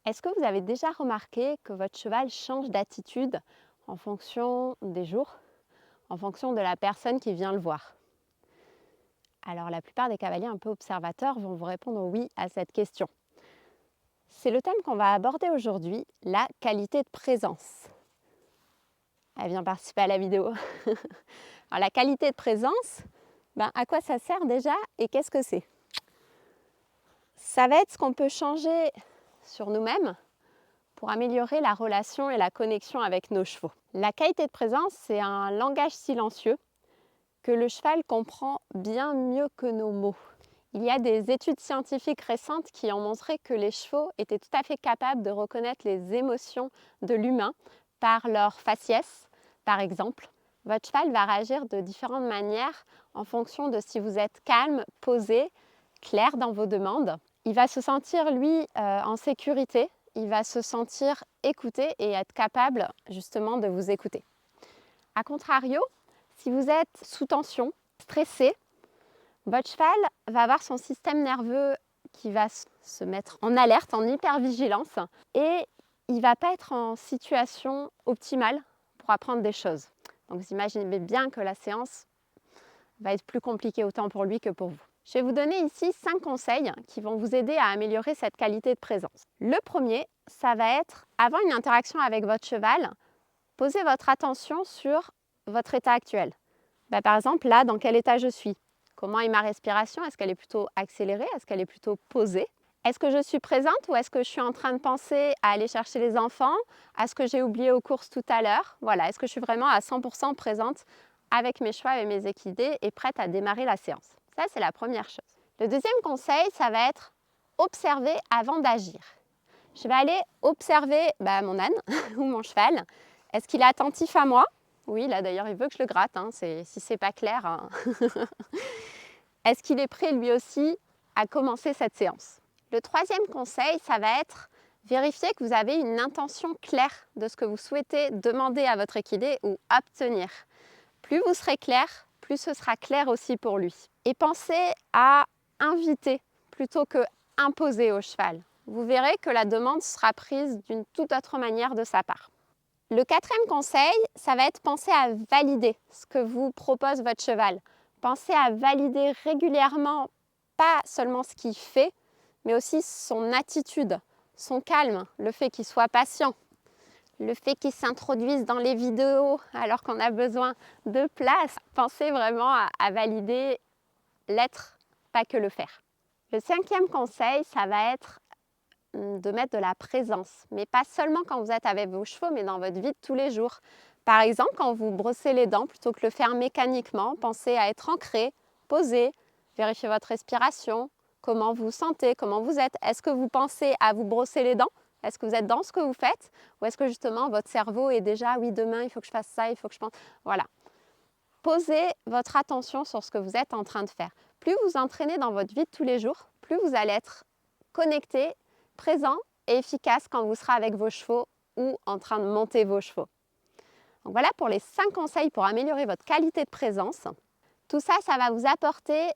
Est-ce que vous avez déjà remarqué que votre cheval change d'attitude en fonction des jours, en fonction de la personne qui vient le voir? Alors la plupart des cavaliers un peu observateurs vont vous répondre oui à cette question. C'est le thème qu'on va aborder aujourd'hui, la qualité de présence. Elle vient participer à la vidéo. Alors la qualité de présence, à quoi ça sert déjà et qu'est-ce que c'est? Ça va être ce qu'on peut changer sur nous-mêmes pour améliorer la relation et la connexion avec nos chevaux. La qualité de présence, c'est un langage silencieux que le cheval comprend bien mieux que nos mots. Il y a des études scientifiques récentes qui ont montré que les chevaux étaient tout à fait capables de reconnaître les émotions de l'humain par leur faciès, par exemple. Votre cheval va réagir de différentes manières en fonction de si vous êtes calme, posé, clair dans vos demandes. Il va se sentir, lui, en sécurité. Il va se sentir écouté et être capable justement de vous écouter. A contrario, si vous êtes sous tension, stressé, votre cheval va avoir son système nerveux qui va se mettre en alerte, en hypervigilance, et il ne va pas être en situation optimale pour apprendre des choses. Donc vous imaginez bien que la séance va être plus compliquée autant pour lui que pour vous. Je vais vous donner ici 5 conseils qui vont vous aider à améliorer cette qualité de présence. Le premier, ça va être, avant une interaction avec votre cheval, posez votre attention sur votre état actuel. Par exemple, là, dans quel état je suis? Comment est ma respiration? Est-ce qu'elle est plutôt accélérée? Est-ce qu'elle est plutôt posée? Est-ce que je suis présente ou est-ce que je suis en train de penser à aller chercher les enfants, à ce que j'ai oublié aux courses tout à l'heure? Voilà, est-ce que je suis vraiment à 100% présente avec mes chevaux et mes équidés et prête à démarrer la séance? Ça, c'est la première chose. Le deuxième conseil, ça va être observer avant d'agir. Je vais aller observer mon âne ou mon cheval. Est-ce qu'il est attentif à moi? Oui, là d'ailleurs, il veut que je le gratte, si c'est pas clair. Est-ce qu'il est prêt lui aussi à commencer cette séance? Le troisième conseil, ça va être vérifier que vous avez une intention claire de ce que vous souhaitez demander à votre équidé ou obtenir. Plus vous serez clair, plus ce sera clair aussi pour lui. Et pensez à inviter plutôt que imposer au cheval. Vous verrez que la demande sera prise d'une toute autre manière de sa part. Le quatrième conseil, ça va être penser à valider ce que vous propose votre cheval. Pensez à valider régulièrement, pas seulement ce qu'il fait, mais aussi son attitude, son calme, le fait qu'il soit patient, le fait qu'il s'introduise dans les vidéos alors qu'on a besoin de place. Pensez vraiment à valider l'être, pas que le faire. Le cinquième conseil, ça va être de mettre de la présence, mais pas seulement quand vous êtes avec vos chevaux, mais dans votre vie de tous les jours. Par exemple, quand vous brossez les dents, plutôt que de le faire mécaniquement, pensez à être ancré, posé, vérifiez votre respiration, comment vous vous sentez, comment vous êtes. Est-ce que vous pensez à vous brosser les dents? Est-ce que vous êtes dans ce que vous faites? Ou est-ce que justement votre cerveau est déjà, oui, demain, il faut que je fasse ça, il faut que je pense... Voilà. Posez votre attention sur ce que vous êtes en train de faire. Plus vous entraînez dans votre vie de tous les jours, plus vous allez être connecté, présent et efficace quand vous serez avec vos chevaux ou en train de monter vos chevaux. Donc voilà pour les 5 conseils pour améliorer votre qualité de présence. Tout ça, ça va vous apporter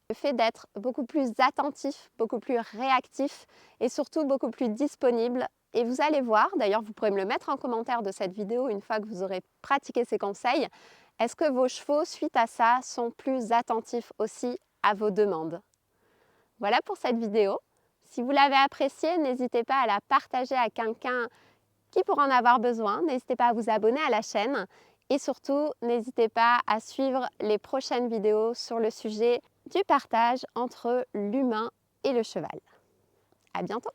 le fait d'être beaucoup plus attentif, beaucoup plus réactif et surtout beaucoup plus disponible. Et vous allez voir, d'ailleurs vous pourrez me le mettre en commentaire de cette vidéo une fois que vous aurez pratiqué ces conseils, est-ce que vos chevaux, suite à ça, sont plus attentifs aussi à vos demandes? Voilà pour cette vidéo. Si vous l'avez appréciée, n'hésitez pas à la partager à quelqu'un qui pourra en avoir besoin. N'hésitez pas à vous abonner à la chaîne et surtout, n'hésitez pas à suivre les prochaines vidéos sur le sujet du partage entre l'humain et le cheval. À bientôt!